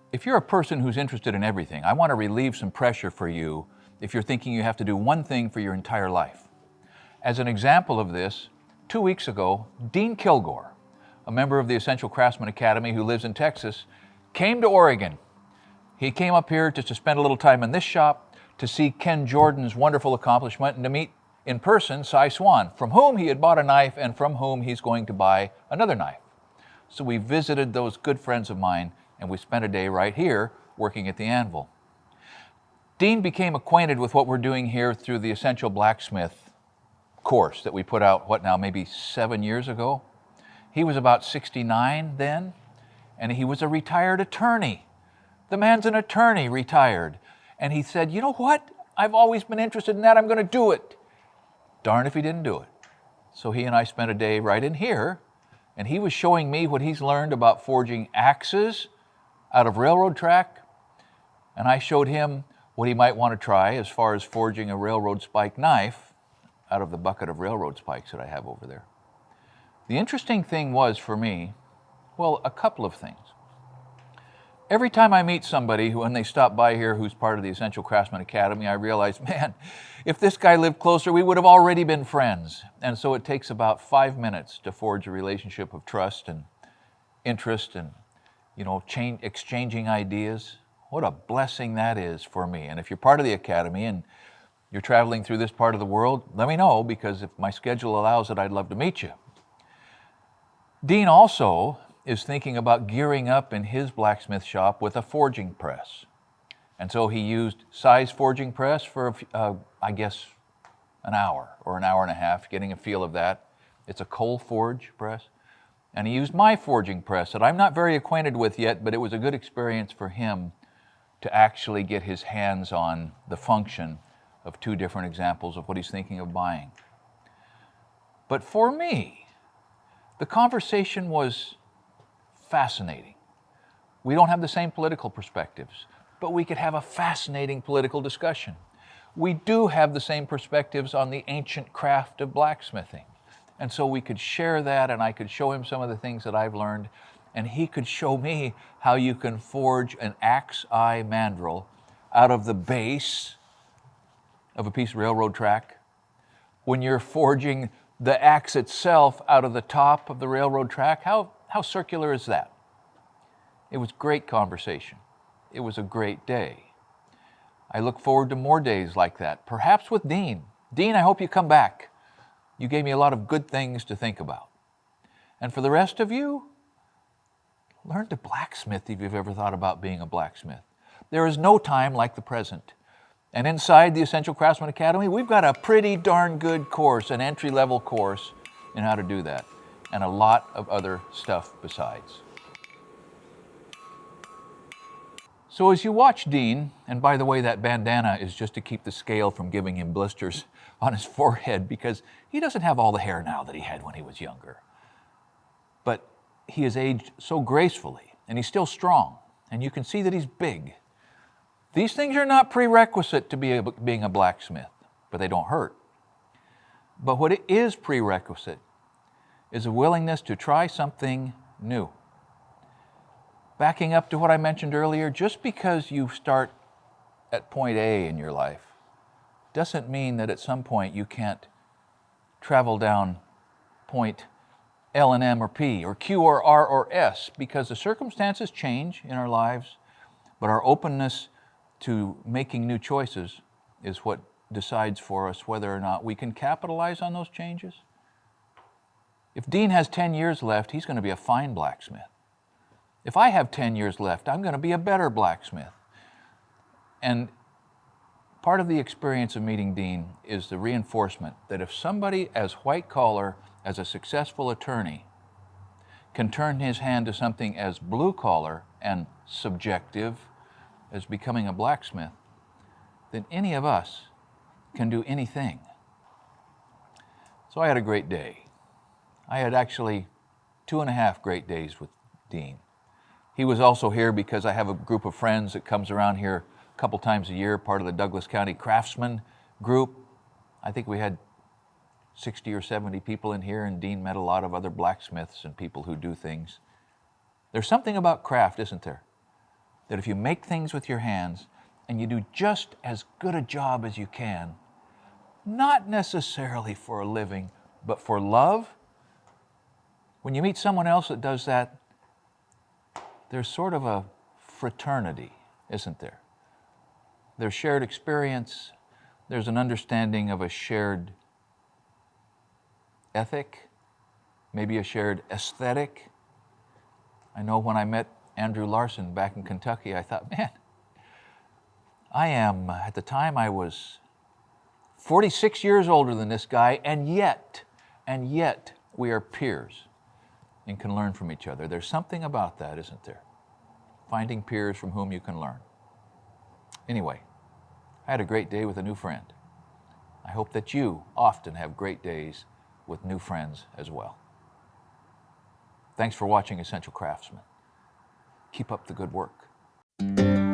If you're a person who's interested in everything, I want to relieve some pressure for you if you're thinking you have to do one thing for your entire life. As an example of this, 2 weeks ago, Dean Kilgore, a member of the Essential Craftsman Academy who lives in Texas, came to Oregon. He came up here just to spend a little time in this shop, to see Ken Jordan's wonderful accomplishment, and to meet in person Cy Swan, from whom he had bought a knife and from whom he's going to buy another knife. So we visited those good friends of mine, and we spent a day right here working at the anvil. Dean became acquainted with what we're doing here through the Essential Blacksmith course that we put out, maybe 7 years ago? He was about 69 then, and he was a retired attorney. The man's an attorney, retired. And he said, you know what? I've always been interested in that. I'm going to do it. Darn if he didn't do it. So he and I spent a day right in here, and he was showing me what he's learned about forging axes out of railroad track, and I showed him what he might want to try as far as forging a railroad spike knife out of the bucket of railroad spikes that I have over there. The interesting thing was for me, well, a couple of things. Every time I meet somebody when they stop by here who's part of the Essential Craftsman Academy, I realize, man, if this guy lived closer, we would have already been friends. And so it takes about 5 minutes to forge a relationship of trust and interest and exchanging ideas. What a blessing that is for me. And if you're part of the Academy and you're traveling through this part of the world, let me know, because if my schedule allows it, I'd love to meet you. Dean also is thinking about gearing up in his blacksmith shop with a forging press. And so he used Cy's forging press for, an hour or an hour and a half, getting a feel of that. It's a coal forge press. And he used my forging press that I'm not very acquainted with yet, but it was a good experience for him to actually get his hands on the function of 2 different examples of what he's thinking of buying. But for me, the conversation was fascinating. We don't have the same political perspectives, but we could have a fascinating political discussion. We do have the same perspectives on the ancient craft of blacksmithing. And so we could share that, and I could show him some of the things that I've learned, and he could show me how you can forge an axe-eye mandrel out of the base of a piece of railroad track, when you're forging the axe itself out of the top of the railroad track. How circular is that? It was great conversation. It was a great day. I look forward to more days like that, perhaps with Dean. Dean, I hope you come back. You gave me a lot of good things to think about. And for the rest of you, learn to blacksmith if you've ever thought about being a blacksmith. There is no time like the present. And inside the Essential Craftsman Academy, we've got a pretty darn good course, an entry-level course in how to do that, and a lot of other stuff besides. So as you watch Dean, and by the way, that bandana is just to keep the scale from giving him blisters on his forehead, because he doesn't have all the hair now that he had when he was younger. But he has aged so gracefully, and he's still strong, and you can see that he's big. These things are not prerequisite to being a blacksmith, but they don't hurt. But what it is prerequisite is a willingness to try something new. Backing up to what I mentioned earlier, just because you start at point A in your life doesn't mean that at some point you can't travel down point L and M or P or Q or R or S, because the circumstances change in our lives, but our openness to making new choices is what decides for us whether or not we can capitalize on those changes. If Dean has 10 years left, he's going to be a fine blacksmith. If I have 10 years left, I'm going to be a better blacksmith. And part of the experience of meeting Dean is the reinforcement that if somebody as white collar as a successful attorney can turn his hand to something as blue-collar and subjective as becoming a blacksmith, then any of us can do anything. So I had a great day. I had actually 2.5 great days with Dean. He was also here because I have a group of friends that comes around here a couple times a year, part of the Douglas County Craftsman group. I think we had 60 or 70 people in here, and Dean met a lot of other blacksmiths and people who do things. There's something about craft, isn't there? That if you make things with your hands and you do just as good a job as you can, not necessarily for a living, but for love, when you meet someone else that does that, there's sort of a fraternity, isn't there? There's shared experience, there's an understanding of a shared ethic, maybe a shared aesthetic. I know when I met Andrew Larson back in Kentucky, I thought, man, at the time I was 46 years older than this guy, and yet we are peers and can learn from each other. There's something about that, isn't there? Finding peers from whom you can learn. Anyway, I had a great day with a new friend. I hope that you often have great days with new friends as well. Thanks for watching Essential Craftsman. Keep up the good work.